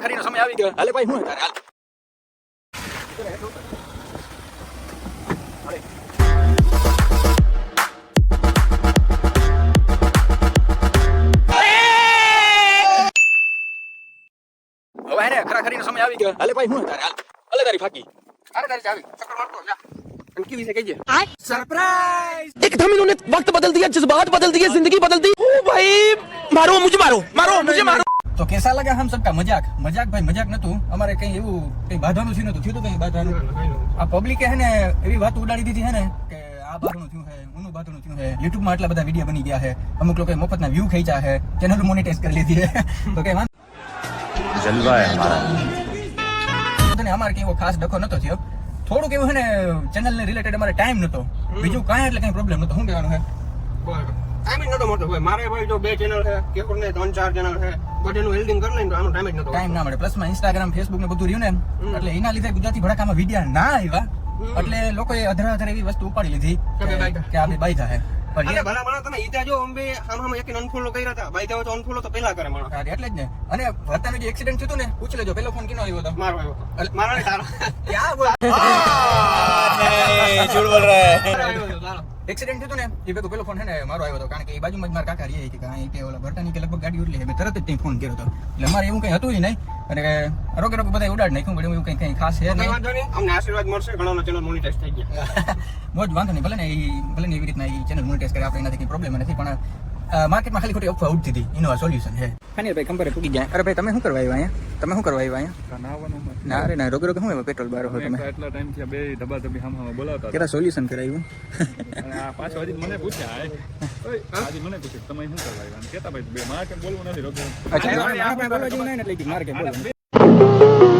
ખરાખરીનો સમય આવી ગયો. હાલે ભાઈ હું તારે હાલ. હવે એને ખરાખરીનો સમય આવી ગયો. હાલે ભાઈ હું તારે હાલ. હાલે તારી ફાકી. હાલે તારી ચાવી. ચક્કર મારતો જા. અને કેવી છે કહીજે. સરપ્રાઈઝ. एकदम इन्होंने वक्त बदल दिया, जज्बात बदल दिए, जिंदगी बदल दी। ओ भाई मारो मुझे, मारो मारो मुझे, मारो. તો કેસા લગા હમ સબકા મજાક ભાઈ મજાક નતું. અમારે કઈ એવું કઈ બાંધવાનું થયું નતું. થયું તો કઈ બાંધવાનું. આ પબ્લિકે હે ને એવી વાત ઉડાડી દીધી છે ને કે આ બાંધવાનું થયું છે, ઊનું બાંધવાનું થયું છે. યુટ્યુબ માં આટલા બધા વિડીયો બની ગયા છે. અમુક લોકોએ મફતના વ્યૂ ખેંચ્યા છે, ચેનલ મોનેટાઈઝ કરી લીધી છે. તો કઈ વાંધો जलवा है हमारा. તને અમારે કઈ એવો ખાસ ડખો નતો થયો. થોડુંક એવું છે ને ચેનલ ને રિલેટેડ અમારે ટાઈમ નતો. બીજું કાંઈ એટલે કઈ પ્રોબ્લેમ નતો. શું કહેવાનું છે? ટાઈમ જ નતો મળતો ભાઈ. મારે ભાઈ જો 2 ચેનલ છે, કેકોર ને 3-4 ચેનલ છે, બધાનું એડિટિંગ કરી લઈને તો આનો ટાઈમ જ નતો. ટાઈમ ના મળે. પ્લસ માં ઇન્સ્ટાગ્રામ ફેસબુક ને બધું રહ્યું ને એટલે એના લીધે ગુજરાતી ભડાકામાં વિડીયો ના આવ્યા. એટલે લોકોએ અધરાધર એવી વસ્તુ ઉપાડી લીધી કે આ બે બાઈધા છે. અને ભલા ભલા તમે ઈતા જો અંબે આમ એક અનફોલો કર્યા હતા. બાઈ જાવ તો અનફોલો તો પહેલા કરે માણસ. એટલે જ ને. અને વતાનો જે એક્સિડન્ટ થયું ને પૂછી લેજો પેલો ફોન કિનો આવ્યો હતો? મારો આવ્યો હતો. મારો ને તારો. ક્યાં બોલ झूठ बोल रहा है. આવ્યો હતો તારો. એક્સિડન્ટ થયું ને એ ભેગો પેલો ફોન છે ને મારો આવ્યો હતો. કારણ કે એ બાજુમાં જ મારા કાકા રહે કે કાંઈ કે ઓલા ભરતાની કે લગભગ ગાડી ઉડલી મેં તરત જ ત્યાં ફોન કર્યો હતો. એટલે અમારે એવું કઈ હતું નહીં. અને રોકે રોકે બધા ઉડાડ નાખ્યું. પણ એવું કઈ ખાસ છે કઈ નહીં. વાંધો નહીં. અમને આશીર્વાદ મળશે. ઘણાનો ચેનલ મોનેટાઈઝ થઈ ગયા. મોજ વાંધો નહીં. ભલે ને એવી રીતના એ ચેનલ મોનેટાઈઝ કરે. આપણે એનાથી કંઈ પ્રોબ્લેમ નથી. પણ માર્કેટમાં ખાલી ખોટી અફવા ઉડતી હતી. એનું આ સોલ્યુશન છે. ખાની ભાઈ કંપરે પૂકી જાય. અરે ભાઈ તમે શું કરવા આવ્યા અહીંયા? તમે શું કરવા આવ્યા અહીંયા? ના અરે ના રોગે રોગે શું પેટ્રોલ બારો હોય તમે એટલા ટાઈમ થી બે ધબાધબી હામ બોલાવતા કેટલા સોલ્યુશન કરાવ્યું? આ પાછો હજી મને પૂછ્યા આજે મને પૂછ્યું તમે શું કરવા આવ્યા કેતા ભાઈ બે મારે કેમ બોલવું નથી રોકે અચ્છા મારે બોલવા જેવું નહીં ને એટલે મારે કેમ બોલવું